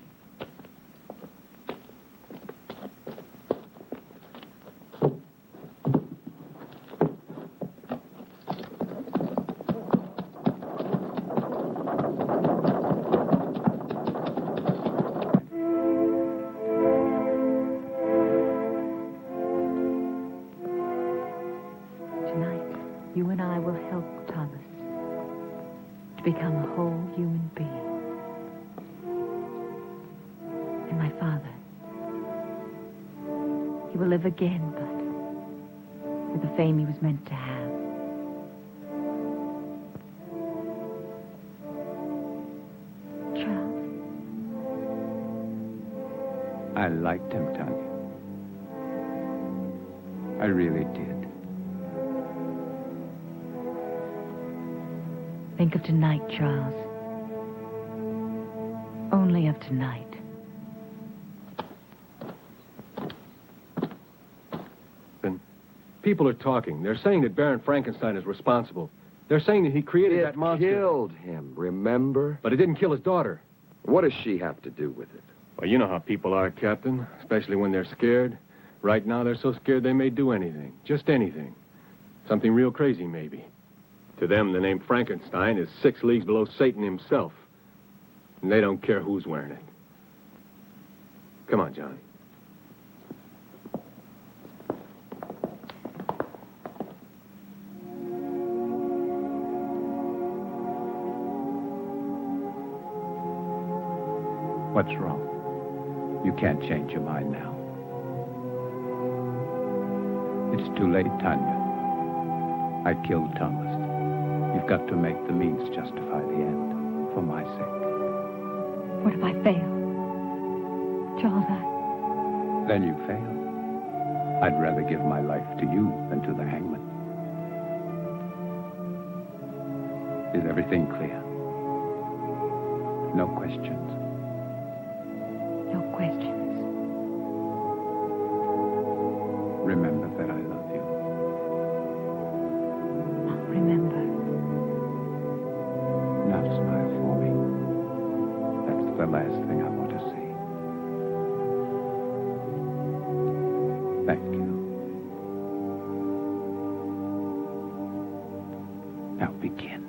You and I will help Thomas to become a whole human being. And my father, he will live again, but with the fame he was meant to have. Charles? I liked him, Tanya. I really did. Think of tonight, Charles. only of tonight. People are talking. They're saying that Baron Frankenstein is responsible. They're saying that he created that monster. It killed him, remember? But it didn't kill his daughter. What does she have to do with it? Well, you know how people are, Captain, especially when they're scared. Right now, they're so scared they may do anything. Just anything. Something real crazy, maybe. To them, the name Frankenstein is 6 leagues below Satan himself. And they don't care who's wearing it. Come on, Johnny. What's wrong? You can't change your mind now. It's too late, Tanya. I killed Thomas. You've got to make the means justify the end, for my sake. What if I fail? Charles, Then you fail. I'd rather give my life to you than to the hangman. Is everything clear? No questions. No questions. Remember that I love you. I'll remember. Now smile for me. That's the last thing I want to see. Thank you. Now begin.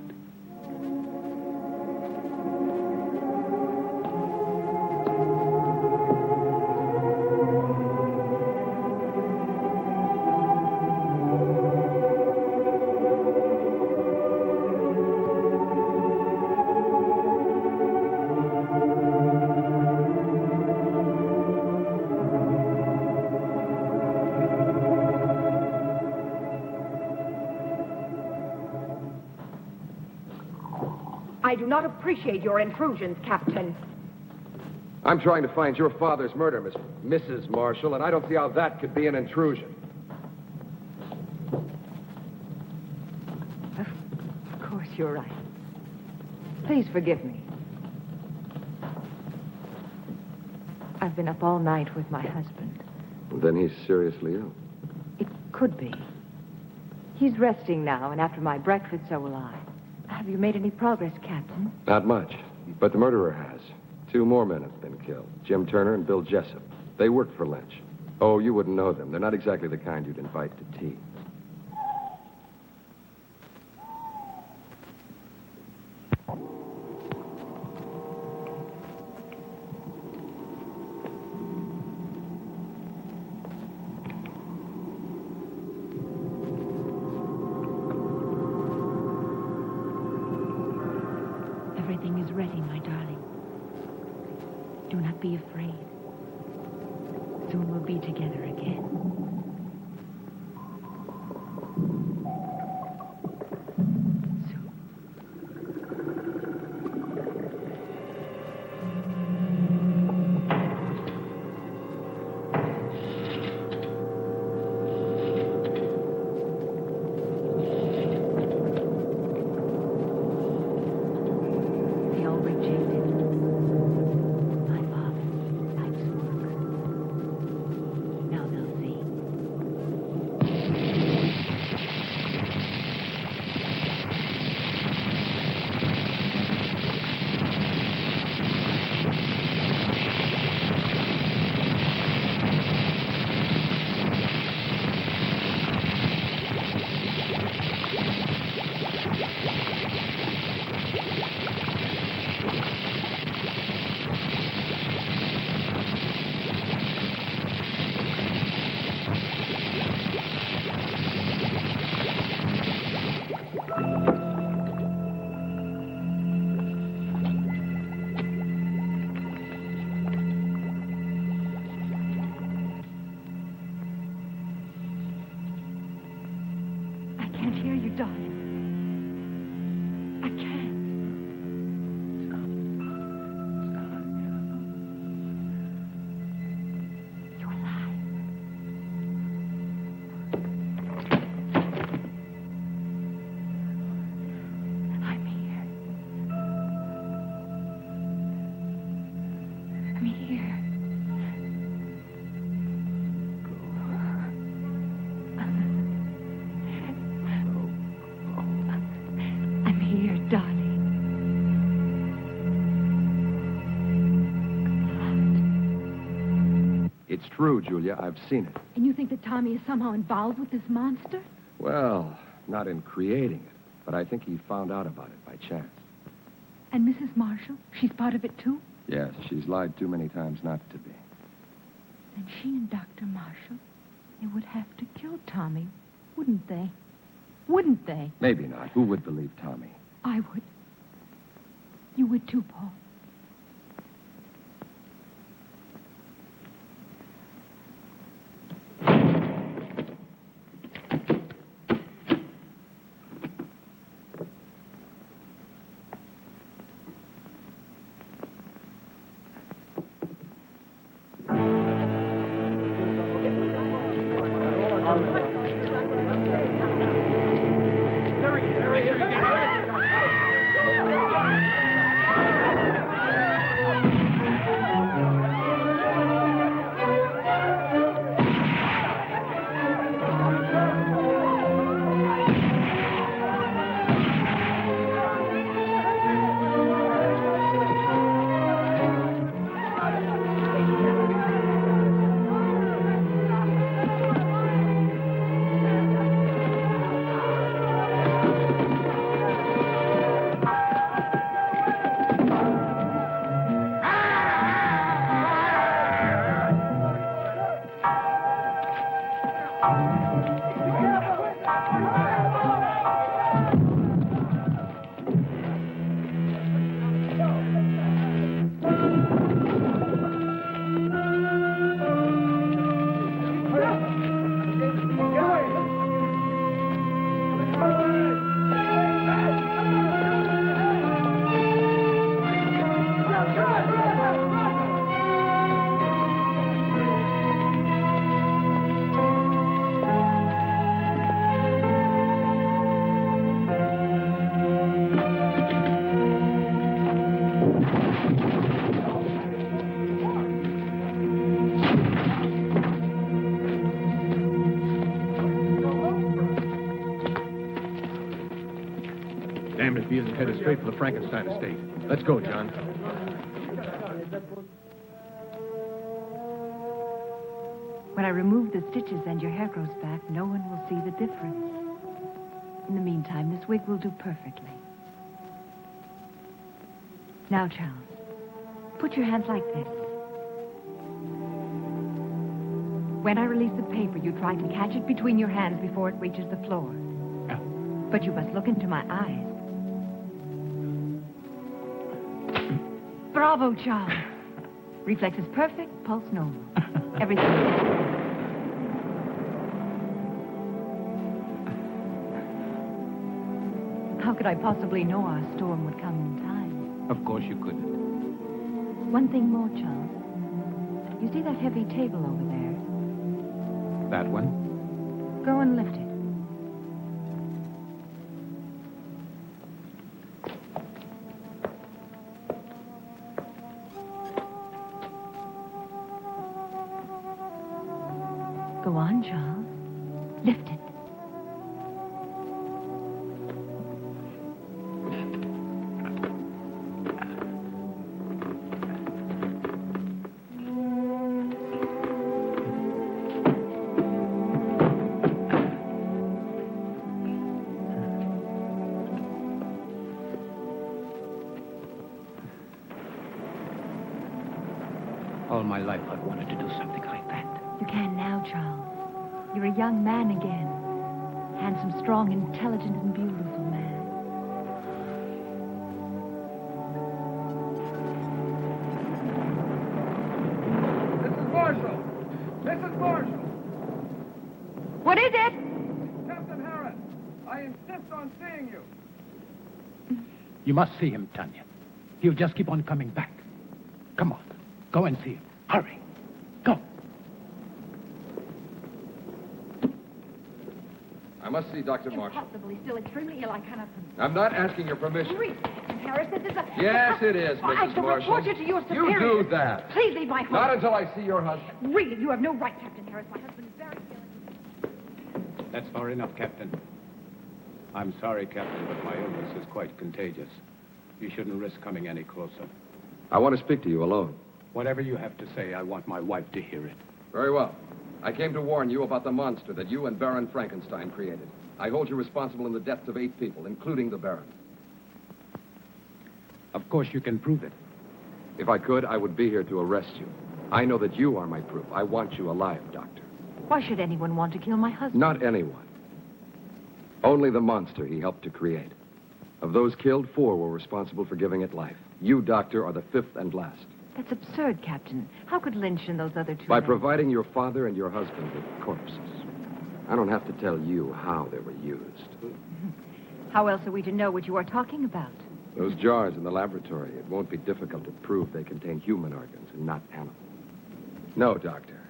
I do not appreciate your intrusions, Captain. I'm trying to find your father's murder, Mrs. Marshall, and I don't see how that could be an intrusion. Of course, you're right. Please forgive me. I've been up all night with my husband. Then he's seriously ill. It could be. He's resting now, and after my breakfast, so will I. Have you made any progress, Captain? Not much, but the murderer has. 2 more men have been killed, Jim Turner and Bill Jessup. They worked for Lynch. Oh, you wouldn't know them. They're not exactly the kind you'd invite to tea. Everything is ready, my darling. Do not be afraid. Soon we'll be together again. They all rejected my father, life's work. Now they'll see. It's true, Julia. I've seen it. And you think that Tommy is somehow involved with this monster? Well, not in creating it, but I think he found out about it by chance. And Mrs. Marshall? She's part of it, too? Yes, she's lied too many times not to be. Then she and Dr. Marshall, they would have to kill Tommy, wouldn't they? Wouldn't they? Maybe not. Who would believe Tommy? I would. You would too, Paul. Damned if he isn't headed straight for the Frankenstein estate. Let's go, John. When I remove the stitches and your hair grows back, no one will see the difference. In the meantime, this wig will do perfectly. Now, Charles, put your hands like this. When I release the paper, you try to catch it between your hands before it reaches the floor. But you must look into my eyes. Bravo, Charles. Reflexes perfect, pulse normal. Everything. How could I possibly know our storm would come in time? Of course you couldn't. One thing more, Charles. You see that heavy table over there? That one? Go and lift it. Go on, Charles. Lift it. All my life I've wanted to do something like that. You can now, Charles. You're a young man again. Handsome, strong, intelligent, and beautiful man. Mrs. Marshall! Mrs. Marshall! What is it? Captain Harris! I insist on seeing you. You must see him, Tanya. He'll just keep on coming back. Come on. Go and see him. Hurry. Go. I must see Dr. Marshall. Impossible. He's still extremely ill. I cannot. I'm not asking your permission. Really, Captain Harris, this is a... Yes, it is, I Mrs. shall Marshall. report you to your You superior. do that. Please leave my home. Not until I see your husband. Really, you have no right, Captain Harris. My husband is very ill. That's far enough, Captain. I'm sorry, Captain, but my illness is quite contagious. You shouldn't risk coming any closer. I want to speak to you alone. Whatever you have to say, I want my wife to hear it. Very well. I came to warn you about the monster that you and Baron Frankenstein created. I hold you responsible in the deaths of 8 people, including the Baron. Of course you can prove it. If I could, I would be here to arrest you. I know that you are my proof. I want you alive, Doctor. Why should anyone want to kill my husband? Not anyone. Only the monster he helped to create. Of those killed, 4 were responsible for giving it life. You, Doctor, are the 5th and last. That's absurd, Captain. How could Lynch and those other 2 By men... providing your father and your husband with corpses. I don't have to tell you how they were used. How else are we to know what you are talking about? Those jars in the laboratory, it won't be difficult to prove they contain human organs and not animal. No, Doctor.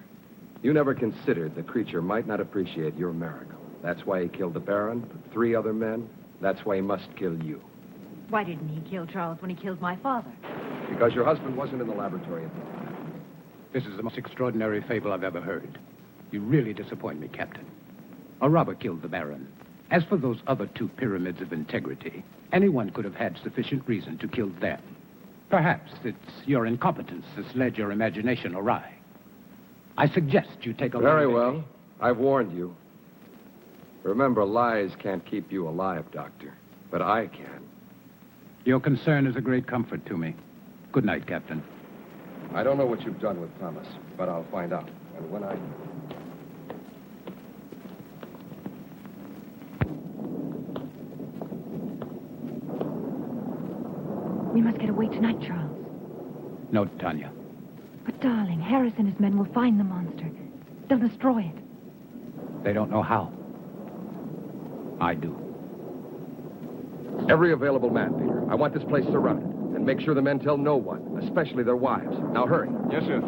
You never considered the creature might not appreciate your miracle. That's why he killed the Baron, the 3 other men. That's why he must kill you. Why didn't he kill Charles when he killed my father? Because your husband wasn't in the laboratory at the time. This is the most extraordinary fable I've ever heard. You really disappoint me, Captain. A robber killed the Baron. As for those other 2 pyramids of integrity, anyone could have had sufficient reason to kill them. Perhaps it's your incompetence that's led your imagination awry. I suggest you take a look. Very well. I've warned you. Remember, lies can't keep you alive, Doctor. But I can. Your concern is a great comfort to me. Good night, Captain. I don't know what you've done with Thomas, but I'll find out. And when I... We must get away tonight, Charles. No, Tanya. But, darling, Harris and his men will find the monster. They'll destroy it. They don't know how. I do. Every available man, Peter. I want this place surrounded. And make sure the men tell no one, especially their wives. Now, hurry. Yes, sir.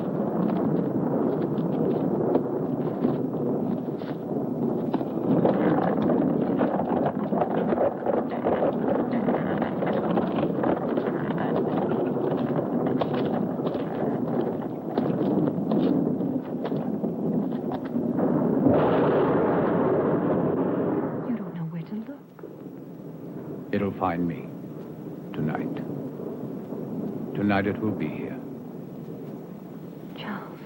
You don't know where to look. It'll find me. Tonight. Tonight it will be here. Charles.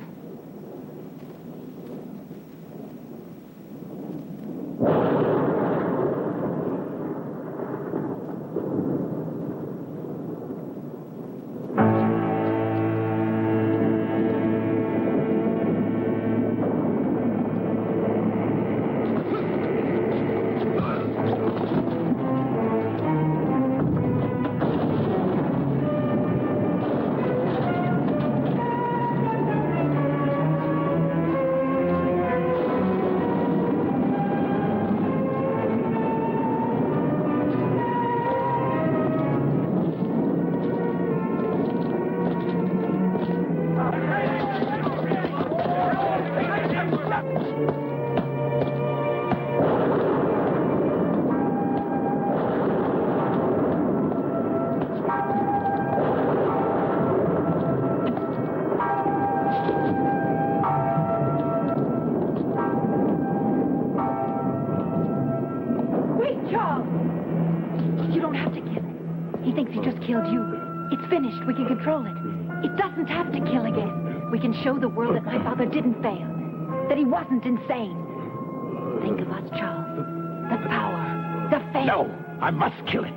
Killed you. It's finished. We can control it. It doesn't have to kill again. We can show the world that my father didn't fail. That he wasn't insane. Think of us, Charles. The power. The fame. No, I must kill it.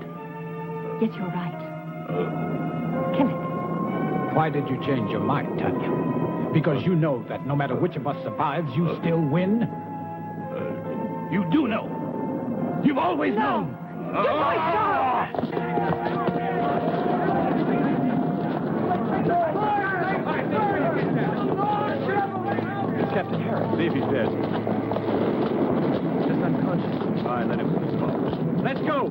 Yes, you're right. Kill it. Why did you change your mind, Tanya? Because you know that no matter which of us survives, you still win? You do know. You've always known. Good boy, Charles! Captain Harris. See if he's dead. Just unconscious. All right, let him smoke. Let's go!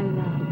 my love.